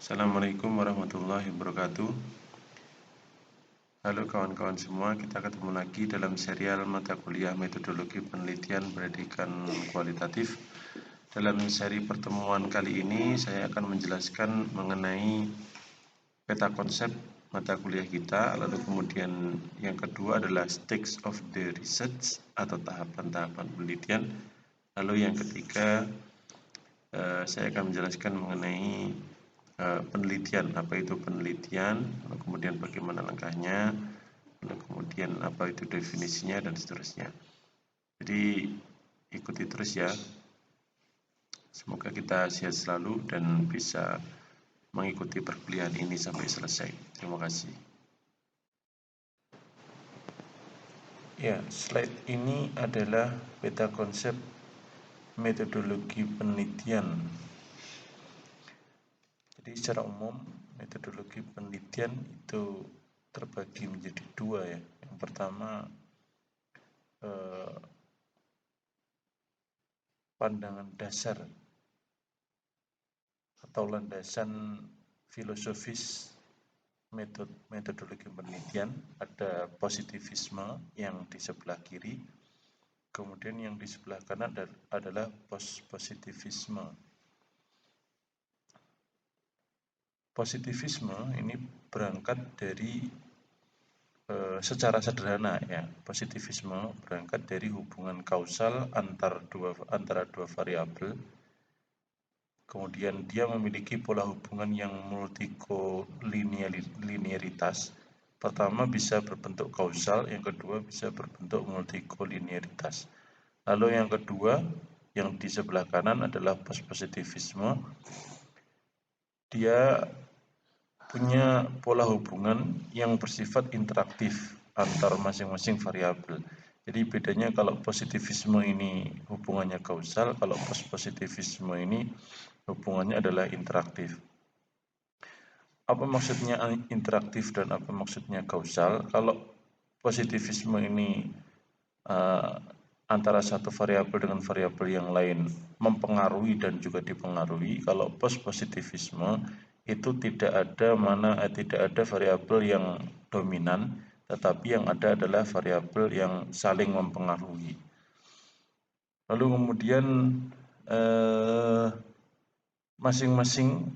Assalamualaikum warahmatullahi wabarakatuh. Halo kawan-kawan semua, kita ketemu lagi dalam serial mata kuliah metodologi penelitian pendidikan kualitatif. Dalam seri pertemuan kali ini, saya akan menjelaskan mengenai peta konsep mata kuliah kita. Lalu kemudian yang kedua adalah stage of the research atau tahapan-tahapan penelitian. Lalu yang ketiga, saya akan menjelaskan mengenai penelitian, apa itu penelitian, lalu kemudian bagaimana langkahnya, lalu kemudian apa itu definisinya dan seterusnya. Jadi ikuti terus ya. Semoga kita sehat selalu dan bisa mengikuti perkuliahan ini sampai selesai. Terima kasih. Ya, slide ini adalah peta konsep metodologi penelitian. Jadi secara umum metodologi penelitian itu terbagi menjadi dua ya. Yang pertama pandangan dasar atau landasan filosofis metodologi penelitian. Ada positivisme yang di sebelah kiri, kemudian yang di sebelah kanan adalah post-positivisme. Positivisme ini berangkat dari secara sederhana ya, positivisme berangkat dari hubungan kausal antara dua variabel. Kemudian dia memiliki pola hubungan yang multikolinearitas. Pertama bisa berbentuk kausal, yang kedua bisa berbentuk multikolinearitas. Lalu yang kedua, yang di sebelah kanan adalah post-positivisme. Dia punya pola hubungan yang bersifat interaktif antar masing-masing variabel. Jadi bedanya kalau positivisme ini hubungannya kausal, kalau post-positivisme ini hubungannya adalah interaktif. Apa maksudnya interaktif dan apa maksudnya kausal? Kalau positivisme ini antara satu variabel dengan variabel yang lain mempengaruhi dan juga dipengaruhi. Kalau post-positivisme itu tidak ada variabel yang dominan, tetapi yang ada adalah variabel yang saling mempengaruhi. Lalu kemudian masing-masing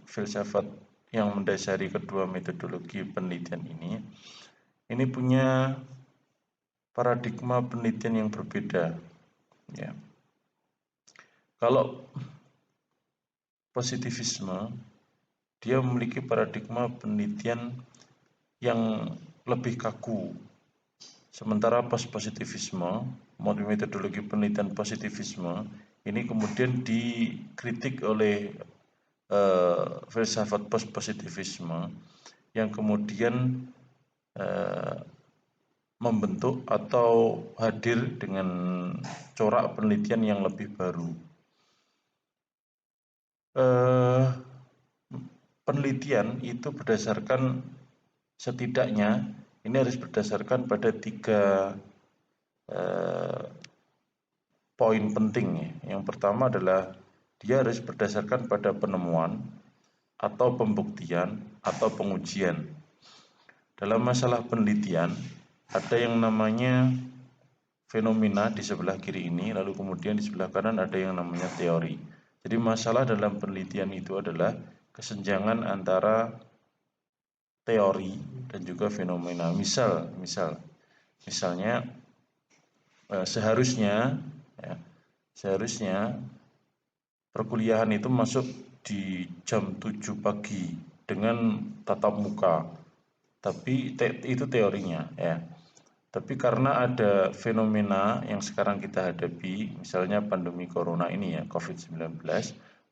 filsafat yang mendasari kedua metodologi penelitian ini punya paradigma penelitian yang berbeda ya. Kalau positivisme dia memiliki paradigma penelitian yang lebih kaku, sementara post-positivisme, metodologi penelitian positivisme ini kemudian dikritik oleh filsafat post-positivisme yang kemudian membentuk atau hadir dengan corak penelitian yang lebih baru. Penelitian itu berdasarkan setidaknya ini harus berdasarkan pada 3 poin penting ya. Yang pertama adalah dia harus berdasarkan pada penemuan atau pembuktian atau pengujian. Dalam masalah penelitian ada yang namanya fenomena di sebelah kiri ini, lalu kemudian di sebelah kanan ada yang namanya teori. Jadi masalah dalam penelitian itu adalah kesenjangan antara teori dan juga fenomena. Misalnya seharusnya perkuliahan itu masuk di jam 7 pagi dengan tatap muka. Tapi itu teorinya ya. Tapi karena ada fenomena yang sekarang kita hadapi, misalnya pandemi corona ini ya, COVID-19,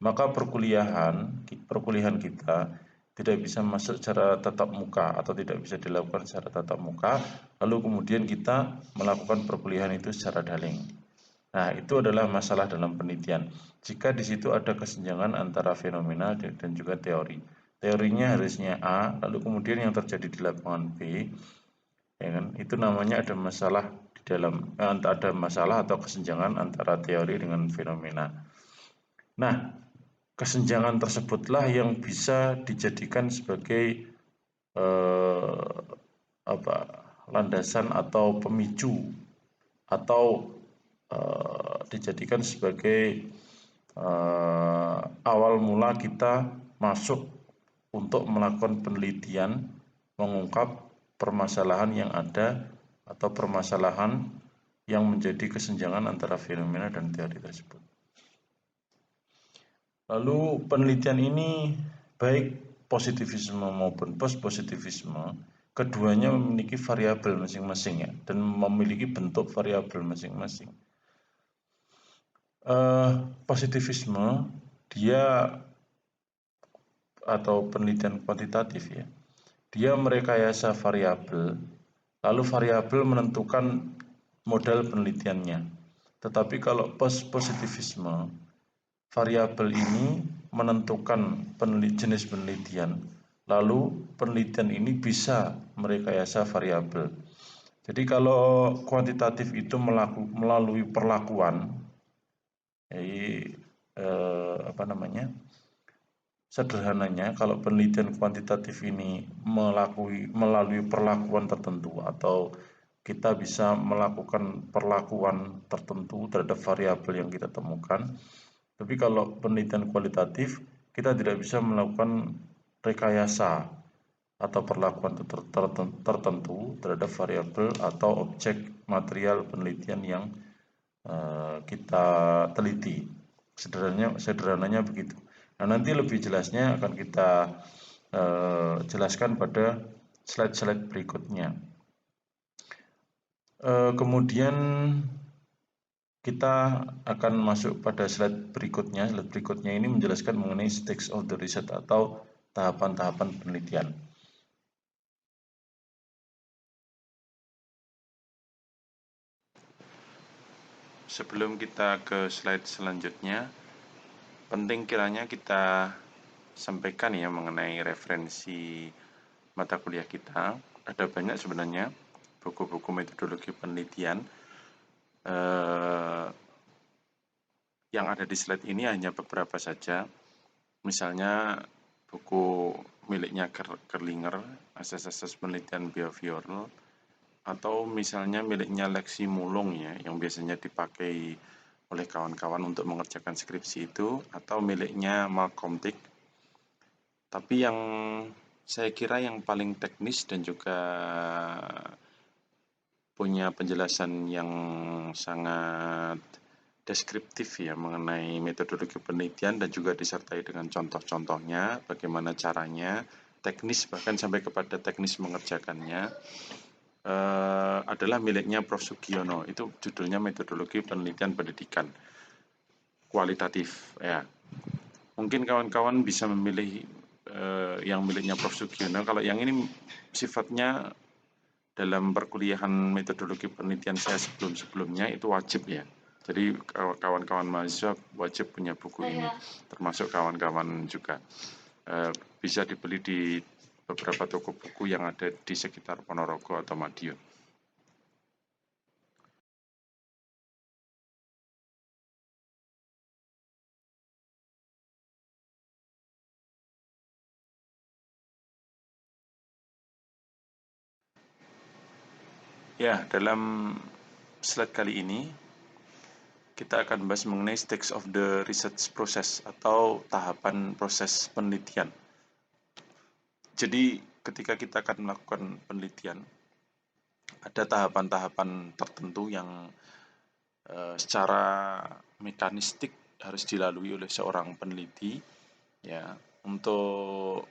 maka perkuliahan kita tidak bisa masuk secara tatap muka atau tidak bisa dilakukan secara tatap muka, lalu kemudian kita melakukan perkuliahan itu secara daring. Nah, itu adalah masalah dalam penelitian. Jika di situ ada kesenjangan antara fenomena dan juga teori. Teorinya harusnya A, lalu kemudian yang terjadi di lapangan B, ya kan? Itu namanya ada masalah atau kesenjangan antara teori dengan fenomena. Nah, kesenjangan tersebutlah yang bisa dijadikan sebagai landasan atau pemicu atau dijadikan sebagai awal mula kita masuk untuk melakukan penelitian, mengungkap permasalahan yang ada atau permasalahan yang menjadi kesenjangan antara fenomena dan teori tersebut. Lalu penelitian ini baik positivisme maupun post-positivisme, keduanya memiliki variabel masing-masing ya, dan memiliki bentuk variabel masing-masing. Positivisme dia atau penelitian kuantitatif ya, dia merekayasa variabel, lalu variabel menentukan modal penelitiannya. Tetapi kalau post-positivisme, variabel ini menentukan jenis penelitian, lalu penelitian ini bisa merekayasa variabel. Jadi kalau kuantitatif itu melalui perlakuan, sederhananya kalau penelitian kuantitatif ini melalui perlakuan tertentu atau kita bisa melakukan perlakuan tertentu terhadap variabel yang kita temukan. Tapi kalau penelitian kualitatif, kita tidak bisa melakukan rekayasa atau perlakuan tertentu terhadap variabel atau objek material penelitian yang kita teliti. Sederhananya begitu. Nah, nanti lebih jelasnya akan kita jelaskan pada slide-slide berikutnya. Kemudian kita akan masuk pada slide berikutnya. Slide berikutnya ini menjelaskan mengenai stage of the research atau tahapan-tahapan penelitian. Sebelum kita ke slide selanjutnya, penting kiranya kita sampaikan ya mengenai referensi mata kuliah kita. Ada banyak sebenarnya buku-buku metodologi penelitian. Yang ada di slide ini hanya beberapa saja. Misalnya buku miliknya Kerlinger, Asas-asas penelitian behavioral, atau misalnya miliknya Lexi Mulung ya, yang biasanya dipakai oleh kawan-kawan untuk mengerjakan skripsi itu, atau miliknya Malcolm Tick. Tapi yang saya kira yang paling teknis dan juga punya penjelasan yang sangat deskriptif ya mengenai metodologi penelitian dan juga disertai dengan contoh-contohnya, bagaimana caranya, teknis bahkan sampai kepada teknis mengerjakannya, adalah miliknya Prof. Sugiono. Itu judulnya Metodologi Penelitian Pendidikan Kualitatif ya. Mungkin kawan-kawan bisa memilih yang miliknya Prof. Sugiono. Kalau yang ini sifatnya dalam perkuliahan metodologi penelitian saya sebelum-sebelumnya itu wajib ya. Jadi kawan-kawan mahasiswa wajib punya buku ini, termasuk kawan-kawan juga. Bisa dibeli di beberapa toko buku yang ada di sekitar Ponorogo atau Madiun. Ya, dalam slide kali ini kita akan bahas mengenai stage of the research process atau tahapan proses penelitian. Jadi ketika kita akan melakukan penelitian, ada tahapan-tahapan tertentu yang secara mekanistik harus dilalui oleh seorang peneliti ya untuk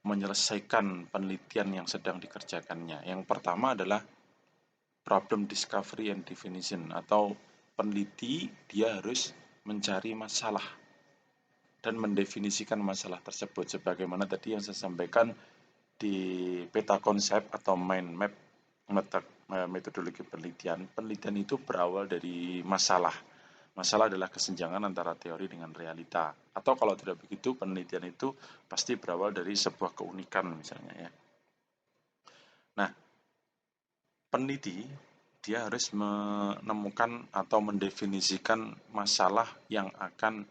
menyelesaikan penelitian yang sedang dikerjakannya. Yang pertama adalah problem discovery and definition, atau peneliti dia harus mencari masalah dan mendefinisikan masalah tersebut sebagaimana tadi yang saya sampaikan di peta konsep atau mind map metodologi penelitian. Penelitian itu berawal dari masalah. Masalah adalah kesenjangan antara teori dengan realita. Atau kalau tidak begitu, penelitian itu pasti berawal dari sebuah keunikan misalnya ya. Nah, peneliti dia harus menemukan atau mendefinisikan masalah yang akan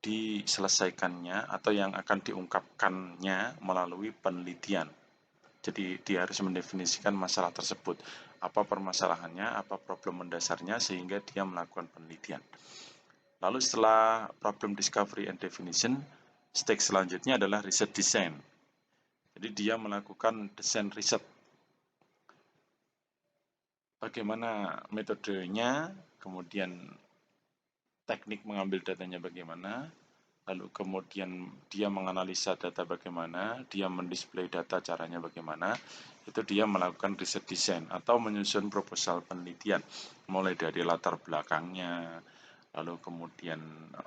diselesaikannya atau yang akan diungkapkannya melalui penelitian. Jadi dia harus mendefinisikan masalah tersebut, apa permasalahannya, apa problem mendasarnya, sehingga dia melakukan penelitian. Lalu setelah problem discovery and definition, step selanjutnya adalah riset design. Jadi dia melakukan desain riset. Bagaimana metodenya, kemudian teknik mengambil datanya bagaimana, lalu kemudian dia menganalisa data bagaimana, dia mendisplay data caranya bagaimana, itu dia melakukan riset design atau menyusun proposal penelitian, mulai dari latar belakangnya, lalu kemudian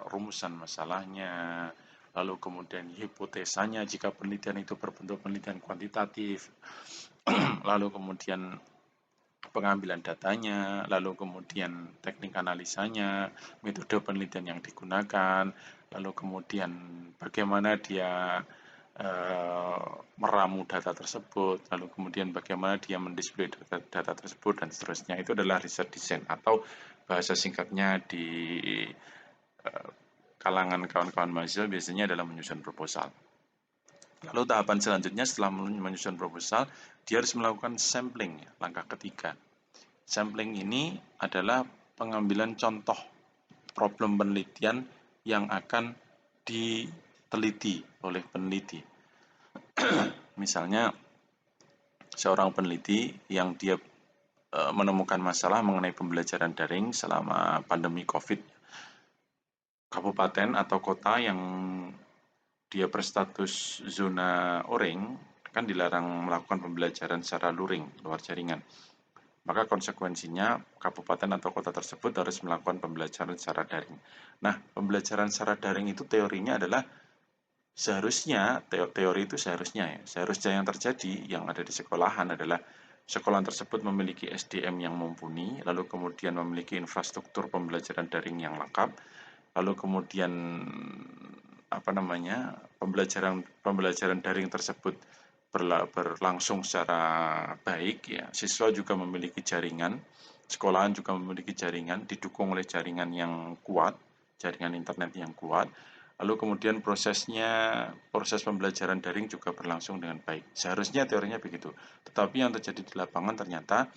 rumusan masalahnya, lalu kemudian hipotesanya jika penelitian itu berbentuk penelitian kuantitatif, lalu kemudian pengambilan datanya, lalu kemudian teknik analisanya, metode penelitian yang digunakan, lalu kemudian bagaimana dia meramu data tersebut, lalu kemudian bagaimana dia mendisplay data tersebut, dan seterusnya. Itu adalah riset design atau bahasa singkatnya di kalangan kawan-kawan mahasiswa biasanya adalah menyusun proposal. Lalu tahapan selanjutnya setelah menyusun proposal, dia harus melakukan sampling, langkah ketiga. Sampling ini adalah pengambilan contoh problem penelitian yang akan diteliti oleh peneliti. Misalnya, seorang peneliti yang dia menemukan masalah mengenai pembelajaran daring selama pandemi COVID. Kabupaten atau kota yang dia berstatus zona oranye kan dilarang melakukan pembelajaran secara luring, luar jaringan. Maka konsekuensinya kabupaten atau kota tersebut harus melakukan pembelajaran secara daring. Nah, pembelajaran secara daring itu teorinya adalah seharusnya, teori itu seharusnya yang terjadi yang ada di sekolahan adalah sekolah tersebut memiliki SDM yang mumpuni, lalu kemudian memiliki infrastruktur pembelajaran daring yang lengkap, lalu kemudian pembelajaran daring tersebut berlangsung secara baik, ya. Siswa juga memiliki jaringan, sekolahan juga memiliki jaringan, didukung oleh jaringan yang kuat, jaringan internet yang kuat. Lalu kemudian proses pembelajaran daring juga berlangsung dengan baik. Seharusnya teorinya begitu. Tetapi yang terjadi di lapangan ternyata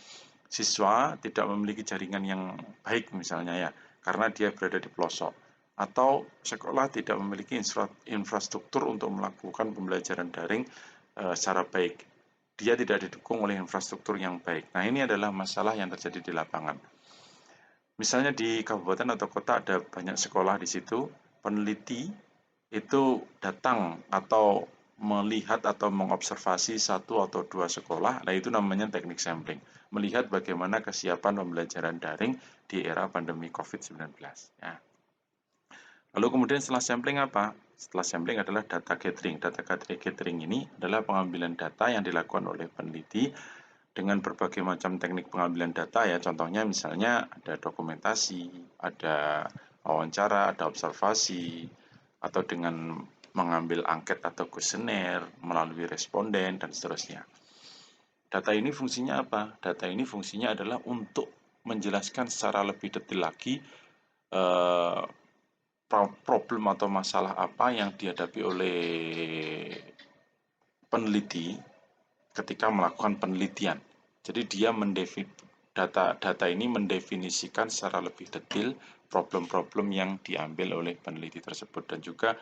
siswa tidak memiliki jaringan yang baik misalnya, ya, karena dia berada di pelosok. Atau sekolah tidak memiliki infrastruktur untuk melakukan pembelajaran daring secara baik. Dia tidak didukung oleh infrastruktur yang baik. Nah, ini adalah masalah yang terjadi di lapangan. Misalnya di kabupaten atau kota ada banyak sekolah di situ, peneliti itu datang atau melihat atau mengobservasi satu atau dua sekolah, nah itu namanya teknik sampling. Melihat bagaimana kesiapan pembelajaran daring di era pandemi COVID-19. Ya. Lalu kemudian setelah sampling apa? Setelah sampling adalah data gathering. Data gathering ini adalah pengambilan data yang dilakukan oleh peneliti dengan berbagai macam teknik pengambilan data, ya. Contohnya misalnya ada dokumentasi, ada wawancara, ada observasi, atau dengan mengambil angket atau kuesioner melalui responden dan seterusnya. Data ini fungsinya apa? Data ini fungsinya adalah untuk menjelaskan secara lebih detail lagi problem atau masalah apa yang dihadapi oleh peneliti ketika melakukan penelitian. Jadi dia data ini mendefinisikan secara lebih detail problem-problem yang diambil oleh peneliti tersebut dan juga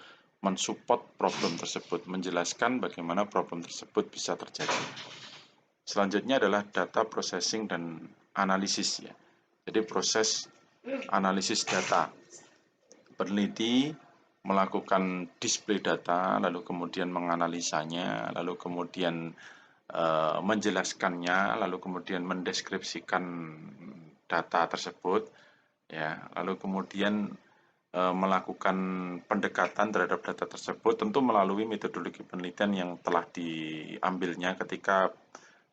mensupport problem tersebut, menjelaskan bagaimana problem tersebut bisa terjadi. Selanjutnya adalah data processing dan analisis, ya. Jadi proses analisis data. Peneliti melakukan display data, lalu kemudian menganalisanya, lalu kemudian menjelaskannya, lalu kemudian mendeskripsikan data tersebut, ya, lalu kemudian melakukan pendekatan terhadap data tersebut, tentu melalui metodologi penelitian yang telah diambilnya ketika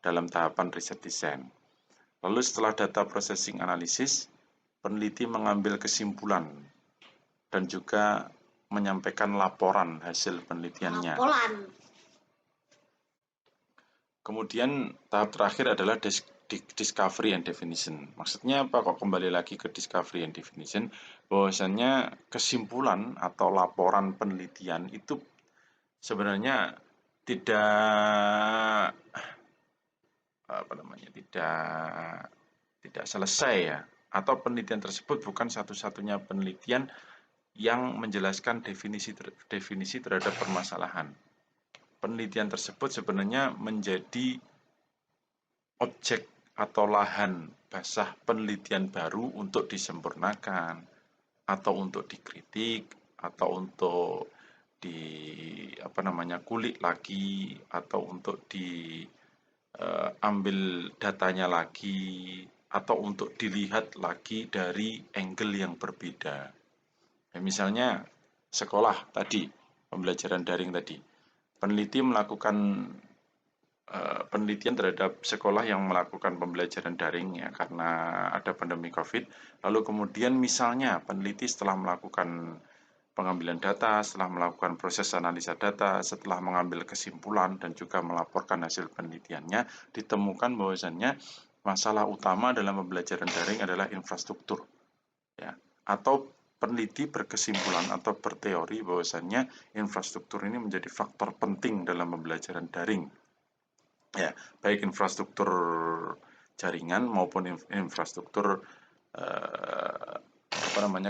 dalam tahapan riset desain. Lalu setelah data processing analisis, peneliti mengambil kesimpulan dan juga menyampaikan laporan hasil penelitiannya. Kemudian tahap terakhir adalah discovery and definition. Maksudnya apa kok kembali lagi ke discovery and definition? bahwasannya kesimpulan atau laporan penelitian itu sebenarnya tidak tidak selesai ya, atau penelitian tersebut bukan satu-satunya penelitian yang menjelaskan definisi terhadap permasalahan. Penelitian tersebut sebenarnya menjadi objek atau lahan basah penelitian baru untuk disempurnakan, atau untuk dikritik, atau untuk kulik lagi, atau untuk diambil datanya lagi, atau untuk dilihat lagi dari angle yang berbeda. Ya, misalnya sekolah tadi, pembelajaran daring tadi, peneliti melakukan penelitian terhadap sekolah yang melakukan pembelajaran daring ya karena ada pandemi COVID. Lalu kemudian misalnya peneliti setelah melakukan pengambilan data, setelah melakukan proses analisa data, setelah mengambil kesimpulan dan juga melaporkan hasil penelitiannya, ditemukan bahwasannya masalah utama dalam pembelajaran daring adalah infrastruktur. Ya, atau peneliti berkesimpulan atau berteori bahwasannya infrastruktur ini menjadi faktor penting dalam pembelajaran daring. Ya, baik infrastruktur jaringan maupun infrastruktur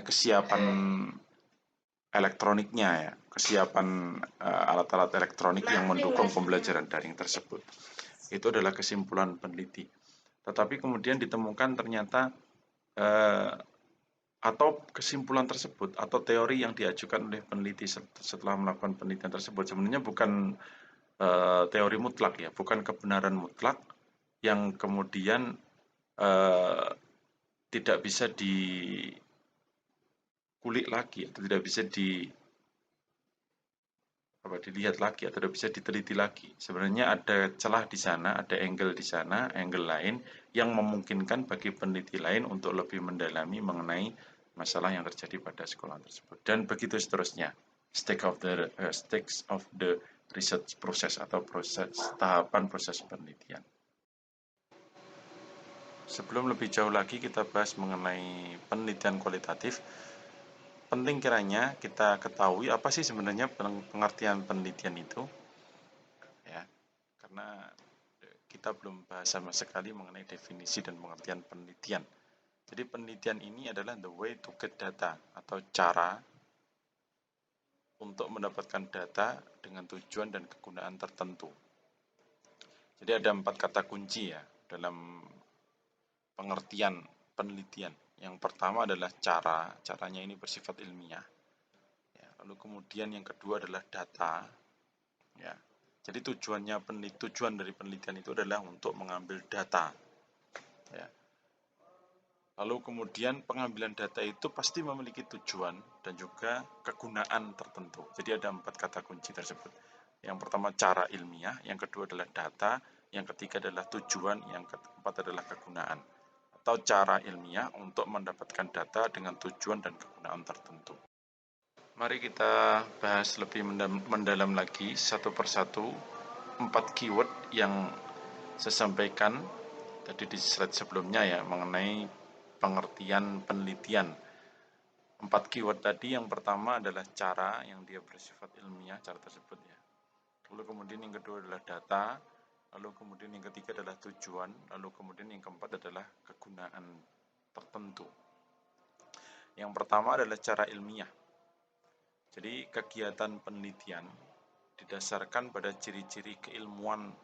kesiapan elektroniknya ya, kesiapan alat-alat elektronik yang mendukung pembelajaran daring tersebut. Itu adalah kesimpulan peneliti. Tetapi kemudian ditemukan ternyata atau kesimpulan tersebut atau teori yang diajukan oleh peneliti setelah melakukan penelitian tersebut sebenarnya bukan teori mutlak ya, bukan kebenaran mutlak yang kemudian tidak bisa dikulik lagi atau tidak bisa dilihat lagi atau tidak bisa diteliti lagi. Sebenarnya ada celah di sana, ada angle di sana, angle lain yang memungkinkan bagi peneliti lain untuk lebih mendalami mengenai masalah yang terjadi pada sekolah tersebut. Dan begitu seterusnya, stakes of the research process atau tahapan proses penelitian. Sebelum lebih jauh lagi kita bahas mengenai penelitian kualitatif, penting kiranya kita ketahui apa sih sebenarnya pengertian penelitian itu, ya, karena kita belum bahas sama sekali mengenai definisi dan pengertian penelitian. Jadi penelitian ini adalah the way to get data atau cara untuk mendapatkan data dengan tujuan dan kegunaan tertentu. Jadi ada 4 kata kunci ya dalam pengertian penelitian. Yang pertama adalah caranya ini bersifat ilmiah. Ya, lalu kemudian yang kedua adalah data. Ya, jadi tujuan dari penelitian itu adalah untuk mengambil data. Ya. Lalu kemudian pengambilan data itu pasti memiliki tujuan dan juga kegunaan tertentu. Jadi ada 4 kata kunci tersebut. Yang pertama cara ilmiah, yang kedua adalah data, yang ketiga adalah tujuan, yang keempat adalah kegunaan. Atau cara ilmiah untuk mendapatkan data dengan tujuan dan kegunaan tertentu. Mari kita bahas lebih mendalam lagi satu persatu 4 keyword yang saya sampaikan tadi di slide sebelumnya ya mengenai pengertian penelitian. 4 keyword tadi, yang pertama adalah cara yang dia bersifat ilmiah, cara tersebut ya. Lalu kemudian yang kedua adalah data, lalu kemudian yang ketiga adalah tujuan, lalu kemudian yang keempat adalah kegunaan tertentu. Yang pertama adalah cara ilmiah. Jadi kegiatan penelitian didasarkan pada ciri-ciri keilmuan.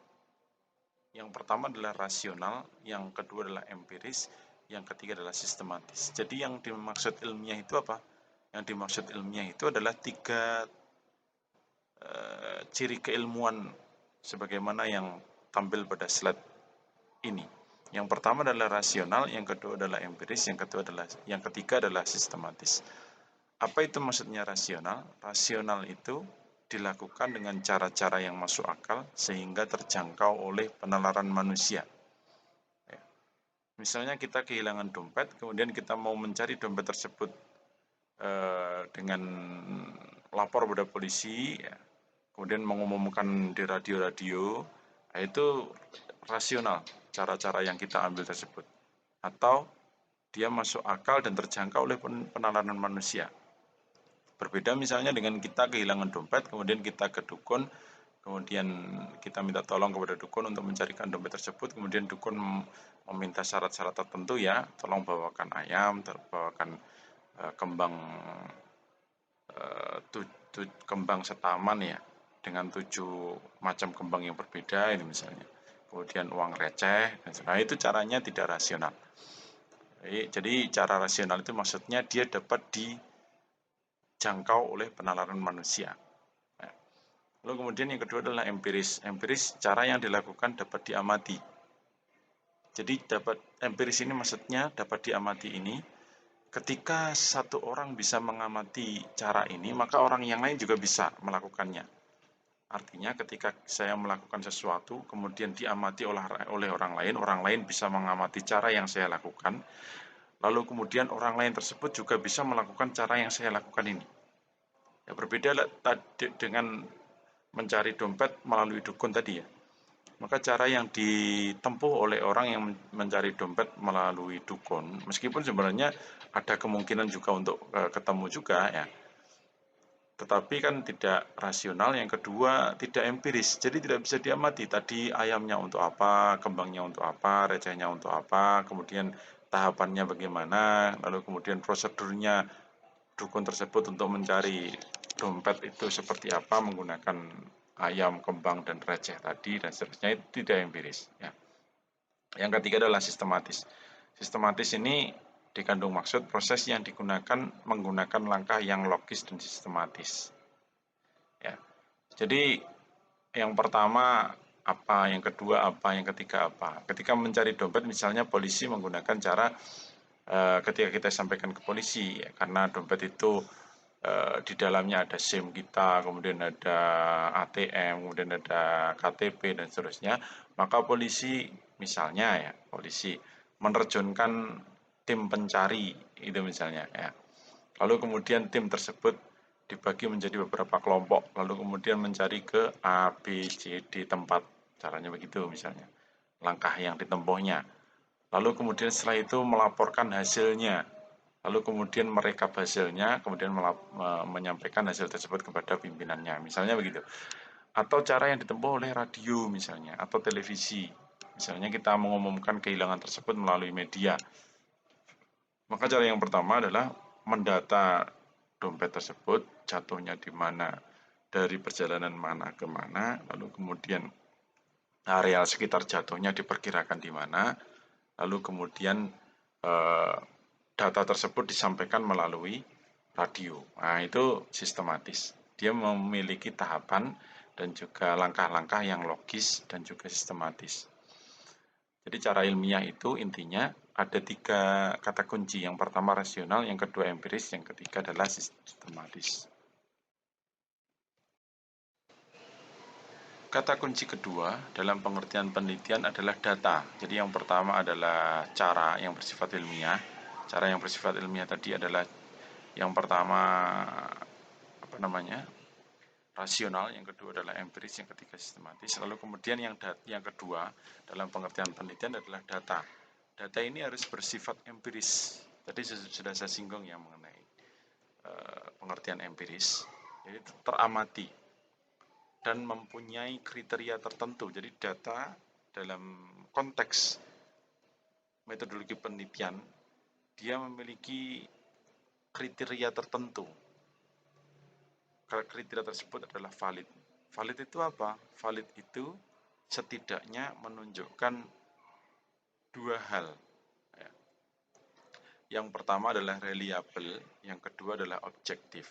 Yang pertama adalah rasional, yang kedua adalah empiris, yang ketiga adalah sistematis. Jadi yang dimaksud ilmiah itu apa? Yang dimaksud ilmiah itu adalah 3 ciri keilmuan sebagaimana yang tampil pada slide ini. Yang pertama adalah rasional, yang kedua adalah empiris, yang ketiga adalah sistematis. Apa itu maksudnya rasional? Rasional itu dilakukan dengan cara-cara yang masuk akal sehingga terjangkau oleh penalaran manusia. Misalnya kita kehilangan dompet, kemudian kita mau mencari dompet tersebut dengan lapor pada polisi, ya, kemudian mengumumkan di radio-radio, itu rasional cara-cara yang kita ambil tersebut. Atau dia masuk akal dan terjangkau oleh penalaran manusia. Berbeda misalnya dengan kita kehilangan dompet, kemudian kita ke dukun, kemudian kita minta tolong kepada dukun untuk mencarikan dompet tersebut, kemudian dukun meminta syarat-syarat tertentu ya, tolong bawakan ayam, bawakan kembang kembang setaman ya, dengan 7 macam kembang yang berbeda ini misalnya. Kemudian uang receh, dan sebagainya. Itu caranya tidak rasional. Jadi cara rasional itu maksudnya dia dapat dijangkau oleh penalaran manusia. Lalu kemudian yang kedua adalah empiris. Empiris cara yang dilakukan dapat diamati. Jadi empiris ini maksudnya dapat diamati ini. Ketika satu orang bisa mengamati cara ini, maka orang yang lain juga bisa melakukannya. Artinya ketika saya melakukan sesuatu, kemudian diamati oleh orang lain bisa mengamati cara yang saya lakukan, lalu kemudian orang lain tersebut juga bisa melakukan cara yang saya lakukan ini. Ya, berbeda dengan mencari dompet melalui dukun tadi ya. Maka cara yang ditempuh oleh orang yang mencari dompet melalui dukun, meskipun sebenarnya ada kemungkinan juga untuk ketemu juga ya, tetapi kan tidak rasional. Yang kedua tidak empiris, jadi tidak bisa diamati tadi ayamnya untuk apa, kembangnya untuk apa, recehnya untuk apa, kemudian tahapannya bagaimana, lalu kemudian prosedurnya dukun tersebut untuk mencari dompet itu seperti apa menggunakan ayam, kembang, dan receh tadi, dan seterusnya, itu tidak empiris. Ya. Yang ketiga adalah sistematis. Sistematis ini dikandung maksud proses yang digunakan menggunakan langkah yang logis dan sistematis. Ya. Jadi yang pertama apa, yang kedua apa, yang ketiga apa. Ketika mencari dompet misalnya polisi menggunakan cara ketika kita sampaikan ke polisi, ya, karena dompet itu di dalamnya ada SIM kita, kemudian ada ATM, kemudian ada KTP dan seterusnya, maka polisi misalnya ya, polisi menerjunkan tim pencari itu misalnya ya. Lalu kemudian tim tersebut dibagi menjadi beberapa kelompok, lalu kemudian mencari ke A, B, C, D tempat. Caranya begitu misalnya. Langkah yang ditempuhnya. Lalu kemudian setelah itu melaporkan hasilnya. Lalu kemudian merekap hasilnya, kemudian menyampaikan hasil tersebut kepada pimpinannya, misalnya begitu. Atau cara yang ditempuh oleh radio misalnya, atau televisi. Misalnya kita mengumumkan kehilangan tersebut melalui media. Maka cara yang pertama adalah mendata dompet tersebut, jatuhnya di mana, dari perjalanan mana ke mana, lalu kemudian area sekitar jatuhnya diperkirakan di mana, lalu kemudian data tersebut disampaikan melalui radio. Nah, itu sistematis. Dia memiliki tahapan dan juga langkah-langkah yang logis dan juga sistematis. Jadi cara ilmiah itu intinya ada 3 kata kunci. Yang pertama rasional, yang kedua empiris, yang ketiga adalah sistematis. Kata kunci kedua dalam pengertian penelitian adalah data. Jadi yang pertama adalah cara yang bersifat ilmiah. Cara yang bersifat ilmiah tadi adalah yang pertama rasional, yang kedua adalah empiris, yang ketiga sistematis. Lalu kemudian yang kedua dalam pengertian penelitian adalah data. Data ini harus bersifat empiris. Tadi sudah saya singgung ya mengenai pengertian empiris. Jadi teramati dan mempunyai kriteria tertentu. Jadi data dalam konteks metodologi penelitian dia memiliki kriteria tertentu. Kriteria tersebut adalah valid. Valid itu apa? Valid itu setidaknya menunjukkan 2 hal. Yang pertama adalah reliable, yang kedua adalah objektif.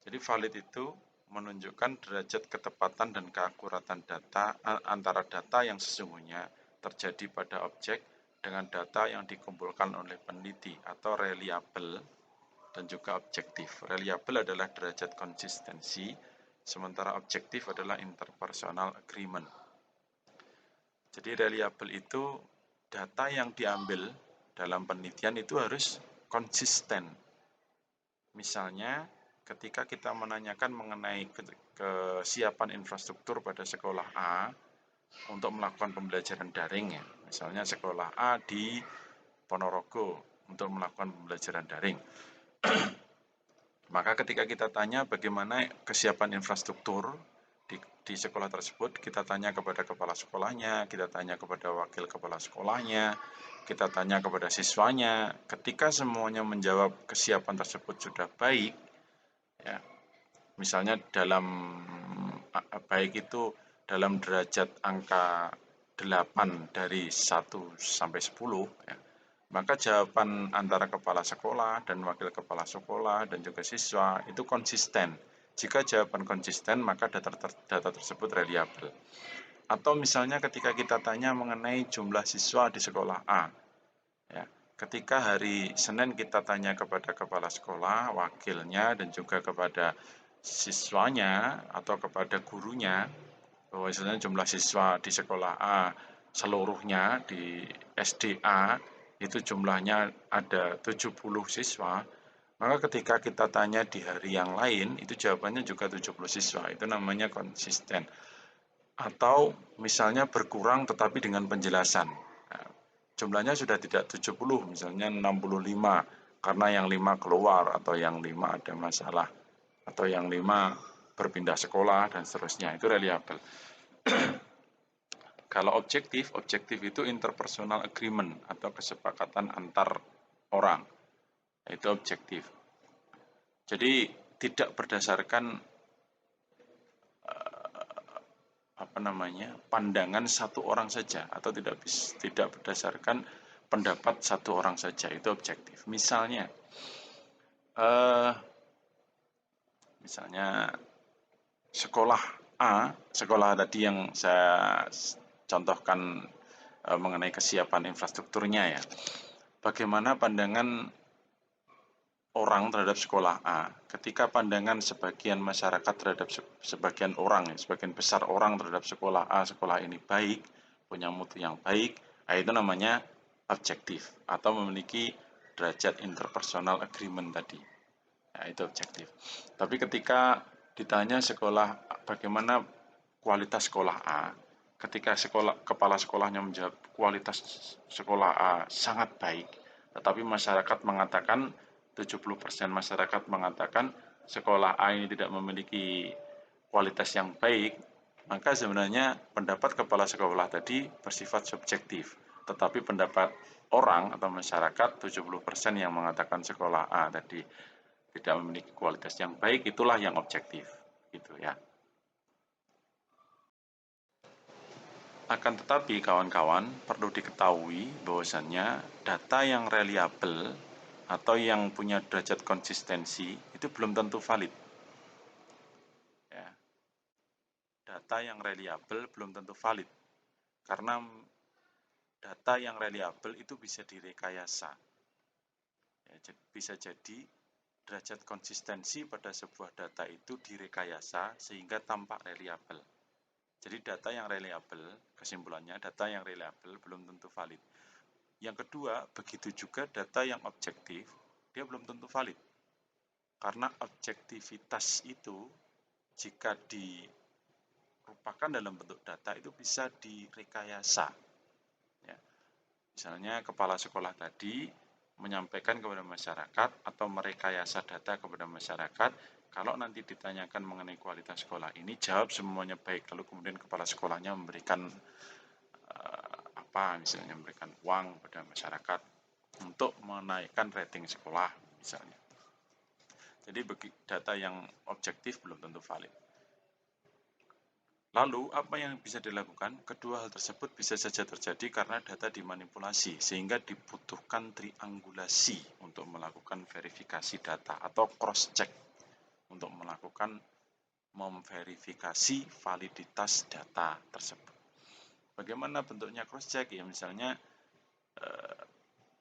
Jadi valid itu menunjukkan derajat ketepatan dan keakuratan data antara data yang sesungguhnya terjadi pada objek dengan data yang dikumpulkan oleh peneliti, atau reliable dan juga objektif. Reliable adalah derajat konsistensi, sementara objektif adalah interpersonal agreement. Jadi reliable itu data yang diambil dalam penelitian itu harus konsisten. Misalnya ketika kita menanyakan mengenai kesiapan infrastruktur pada sekolah A untuk melakukan pembelajaran daring ya. Misalnya sekolah A di Ponorogo, untuk melakukan pembelajaran daring. Maka ketika kita tanya bagaimana kesiapan infrastruktur di sekolah tersebut, kita tanya kepada kepala sekolahnya, kita tanya kepada wakil kepala sekolahnya, kita tanya kepada siswanya. Ketika semuanya menjawab kesiapan tersebut sudah baik, ya, misalnya baik itu dalam derajat angka 8 dari 1 sampai 10, ya, maka jawaban antara kepala sekolah dan wakil kepala sekolah dan juga siswa itu konsisten. Jika jawaban konsisten, maka data tersebut reliabel. Atau misalnya ketika kita tanya mengenai jumlah siswa di sekolah A, ya, ketika hari Senin kita tanya kepada kepala sekolah, wakilnya, dan juga kepada siswanya atau kepada gurunya, bahwa misalnya jumlah siswa di sekolah A seluruhnya di SDA itu jumlahnya ada 70 siswa, maka ketika kita tanya di hari yang lain, itu jawabannya juga 70 siswa. Itu namanya konsisten. Atau misalnya berkurang tetapi dengan penjelasan. Nah, jumlahnya sudah tidak 70, misalnya 65, karena yang 5 keluar, atau yang 5 ada masalah, atau yang 5 berpindah sekolah, dan seterusnya. Itu reliabel. Kalau objektif itu interpersonal agreement atau kesepakatan antar orang. Itu objektif. Jadi tidak berdasarkan pandangan satu orang saja, atau tidak berdasarkan pendapat satu orang saja. Itu objektif. Misalnya sekolah A, sekolah tadi yang saya contohkan mengenai kesiapan infrastrukturnya, ya. Bagaimana pandangan orang terhadap sekolah A, ketika pandangan sebagian masyarakat terhadap sebagian orang, sebagian besar orang terhadap sekolah A, sekolah ini baik, punya mutu yang baik, itu namanya objektif atau memiliki derajat interpersonal agreement tadi. Ya, itu objektif. Tapi ketika ditanya sekolah bagaimana kualitas sekolah A, ketika kepala sekolahnya menjawab kualitas sekolah A sangat baik, tetapi masyarakat mengatakan 70% masyarakat mengatakan sekolah A ini tidak memiliki kualitas yang baik, maka sebenarnya pendapat kepala sekolah tadi bersifat subjektif. Tetapi pendapat orang atau masyarakat 70% yang mengatakan sekolah A tadi tidak memiliki kualitas yang baik, itulah yang objektif, gitu ya. Akan tetapi kawan-kawan perlu diketahui bahwasannya data yang reliabel atau yang punya derajat konsistensi itu belum tentu valid. Ya. Data yang reliabel belum tentu valid karena data yang reliabel itu bisa direkayasa. Ya, bisa jadi derajat konsistensi pada sebuah data itu direkayasa sehingga tampak reliabel. Jadi data yang reliabel, kesimpulannya data yang reliabel belum tentu valid. Yang kedua, begitu juga data yang objektif, dia belum tentu valid. Karena objektivitas itu jika dirupakan dalam bentuk data itu bisa direkayasa. Ya. Misalnya kepala sekolah tadi menyampaikan kepada masyarakat atau merekayasa data kepada masyarakat, kalau nanti ditanyakan mengenai kualitas sekolah ini, jawab semuanya baik. Lalu kemudian kepala sekolahnya memberikan misalnya memberikan uang pada masyarakat untuk menaikkan rating sekolah, misalnya. Jadi data yang objektif belum tentu valid. Lalu apa yang bisa dilakukan? Kedua hal tersebut bisa saja terjadi karena data dimanipulasi, sehingga dibutuhkan triangulasi untuk melakukan verifikasi data atau cross-check untuk melakukan memverifikasi validitas data tersebut. Bagaimana bentuknya cross-check? Ya misalnya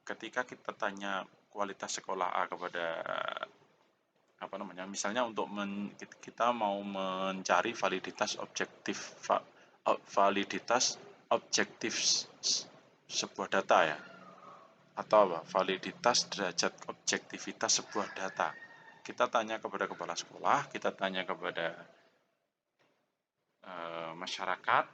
ketika kita tanya kualitas sekolah A kepada misalnya untuk kita mau mencari validitas objektif sebuah data, ya, atau validitas derajat objektivitas sebuah data. Kita tanya kepada kepala sekolah, kita tanya kepada masyarakat,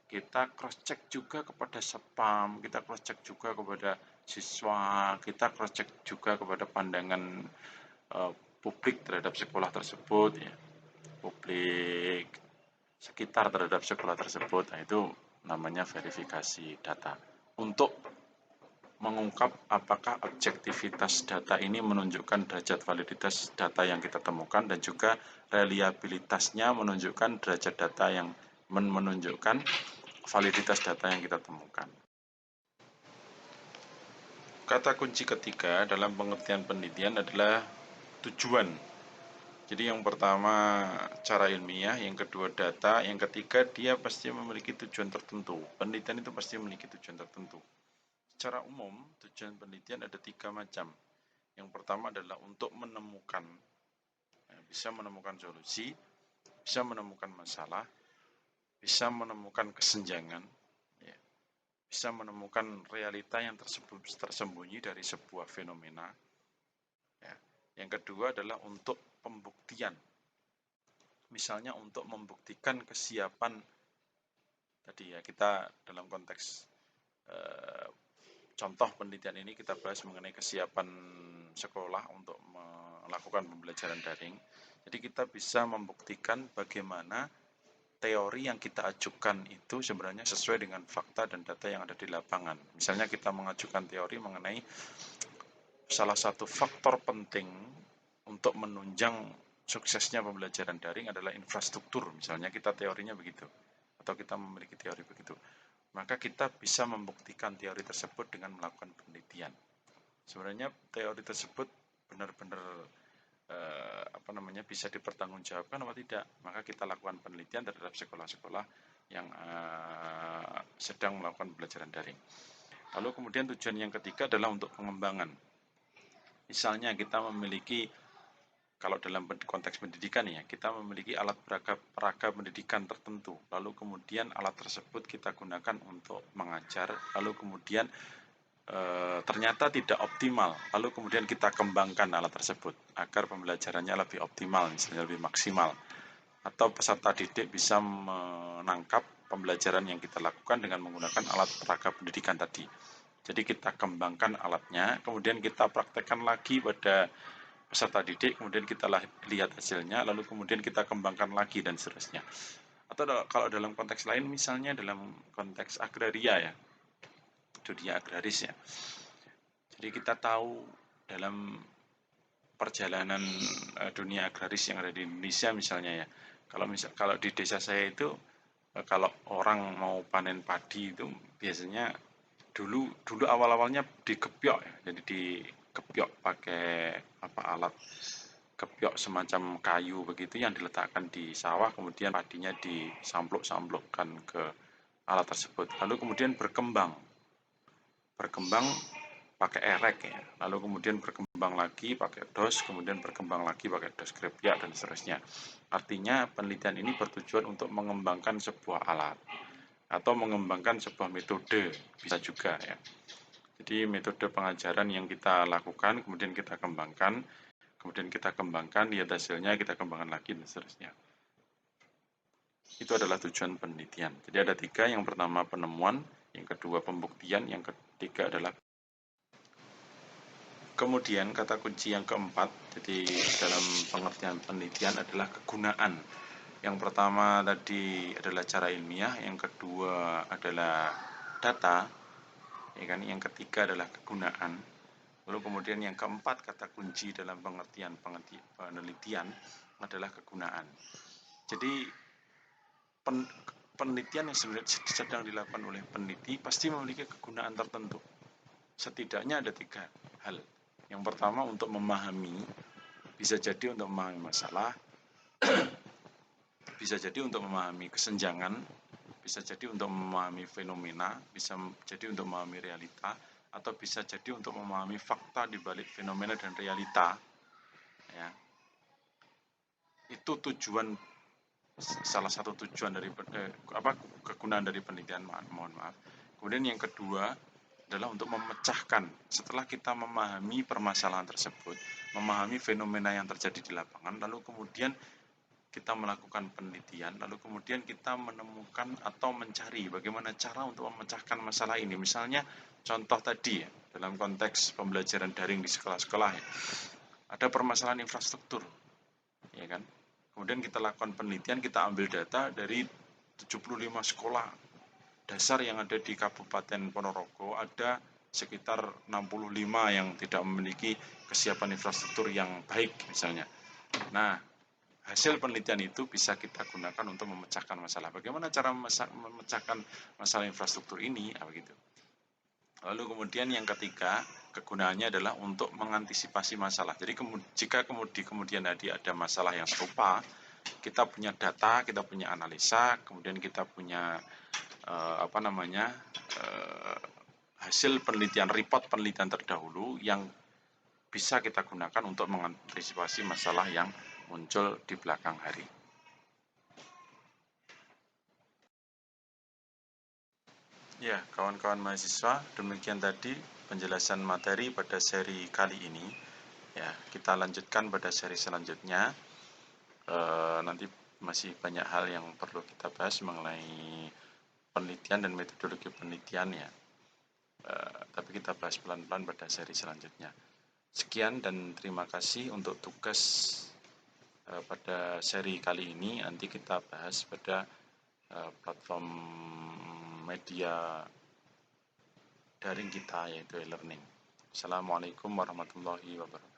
kita cross check juga kepada Sepam, kita cross check juga kepada siswa kita cross check juga kepada pandangan publik terhadap sekolah tersebut, ya, publik sekitar terhadap sekolah tersebut. Nah, itu namanya verifikasi data untuk mengungkap apakah objektivitas data ini menunjukkan derajat validitas data yang kita temukan dan juga reliabilitasnya menunjukkan derajat data yang menunjukkan validitas data yang kita temukan. Kata kunci ketiga dalam pengertian penelitian adalah tujuan. Jadi yang pertama cara ilmiah, yang kedua data, yang ketiga dia pasti memiliki tujuan tertentu. Penelitian itu pasti memiliki tujuan tertentu. Secara umum, tujuan penelitian ada 3 macam. Yang pertama adalah untuk menemukan, bisa menemukan solusi, bisa menemukan masalah, bisa menemukan kesenjangan, ya, bisa menemukan realita yang tersembunyi dari sebuah fenomena. Ya. Yang kedua adalah untuk pembuktian. Misalnya untuk membuktikan kesiapan tadi, ya, kita dalam konteks contoh penelitian ini kita bahas mengenai kesiapan sekolah untuk melakukan pembelajaran daring. Jadi kita bisa membuktikan bagaimana teori yang kita ajukan itu sebenarnya sesuai dengan fakta dan data yang ada di lapangan. Misalnya kita mengajukan teori mengenai salah satu faktor penting untuk menunjang suksesnya pembelajaran daring adalah infrastruktur. Misalnya kita teorinya begitu, atau kita memiliki teori begitu. Maka kita bisa membuktikan teori tersebut dengan melakukan penelitian. Sebenarnya teori tersebut benar-benar bisa dipertanggungjawabkan atau tidak. Maka kita lakukan penelitian terhadap sekolah-sekolah yang sedang melakukan pembelajaran daring. Lalu kemudian tujuan yang ketiga adalah untuk pengembangan. Misalnya kita memiliki, kalau dalam konteks pendidikan ya, kita memiliki alat peraga pendidikan tertentu, lalu kemudian alat tersebut kita gunakan untuk mengajar, lalu kemudian ternyata tidak optimal, lalu kemudian kita kembangkan alat tersebut agar pembelajarannya lebih optimal, misalnya lebih maksimal, atau peserta didik bisa menangkap pembelajaran yang kita lakukan dengan menggunakan alat peraga pendidikan tadi. Jadi kita kembangkan alatnya, kemudian kita praktekkan lagi pada peserta didik, kemudian kita lihat hasilnya, lalu kemudian kita kembangkan lagi dan seterusnya. Atau kalau dalam konteks lain, misalnya dalam konteks agraria ya, dunia agraris ya. Jadi kita tahu dalam perjalanan dunia agraris yang ada di Indonesia misalnya ya, kalau di desa saya itu kalau orang mau panen padi itu biasanya dulu awal-awalnya digebyok ya, jadi dikebyok pakai alat kebyok semacam kayu begitu yang diletakkan di sawah, kemudian padinya disampluk-samplukkan ke alat tersebut, lalu kemudian berkembang pakai erek ya, lalu kemudian berkembang lagi pakai dos, kemudian berkembang lagi pakai dos krepyak dan seterusnya. Artinya penelitian ini bertujuan untuk mengembangkan sebuah alat atau mengembangkan sebuah metode, bisa juga ya. Jadi metode pengajaran yang kita lakukan, kemudian kita kembangkan, lihat hasilnya, kita kembangkan lagi dan seterusnya. Itu adalah tujuan penelitian. Jadi ada 3, yang pertama penemuan, yang kedua pembuktian, yang ketiga adalah. Kemudian kata kunci yang keempat, jadi dalam pengertian penelitian adalah kegunaan. Yang pertama tadi adalah cara ilmiah, yang kedua adalah data, ya kan? Yang ketiga adalah kegunaan. Lalu kemudian yang keempat kata kunci dalam pengertian penelitian adalah kegunaan. Jadi penelitian yang sedang dilakukan oleh peneliti pasti memiliki kegunaan tertentu. Setidaknya ada 3 hal. Yang pertama untuk memahami, bisa jadi untuk memahami masalah, bisa jadi untuk memahami kesenjangan, bisa jadi untuk memahami fenomena, bisa jadi untuk memahami realita, atau bisa jadi untuk memahami fakta di balik fenomena dan realita. Ya. Itu salah satu tujuan dari kegunaan dari penelitian, mohon maaf. Kemudian yang kedua adalah untuk memecahkan, setelah kita memahami permasalahan tersebut, memahami fenomena yang terjadi di lapangan, lalu kemudian kita melakukan penelitian, lalu kemudian kita menemukan atau mencari bagaimana cara untuk memecahkan masalah ini. Misalnya contoh tadi ya, dalam konteks pembelajaran daring di sekolah-sekolah ya, ada permasalahan infrastruktur, ya kan? Kemudian kita lakukan penelitian, kita ambil data dari 75 sekolah dasar yang ada di Kabupaten Ponorogo, ada sekitar 65 yang tidak memiliki kesiapan infrastruktur yang baik misalnya. Nah, hasil penelitian itu bisa kita gunakan untuk memecahkan masalah. Bagaimana cara memecahkan masalah infrastruktur ini? Begitu. Lalu kemudian yang ketiga, kegunaannya adalah untuk mengantisipasi masalah. Jadi jika kemudian ada masalah yang serupa, kita punya data, kita punya analisa, kemudian kita punya hasil penelitian, report penelitian terdahulu yang bisa kita gunakan untuk mengantisipasi masalah yang muncul di belakang hari. Ya, kawan-kawan mahasiswa, demikian tadi penjelasan materi pada seri kali ini. Ya, kita lanjutkan pada seri selanjutnya. Nanti masih banyak hal yang perlu kita bahas mengenai penelitian dan metodologi penelitian ya. Tapi kita bahas pelan-pelan pada seri selanjutnya. Sekian dan terima kasih untuk tugas pada seri kali ini. Nanti kita bahas pada platform media daring kita yaitu e-learning. Assalamualaikum warahmatullahi wabarakatuh.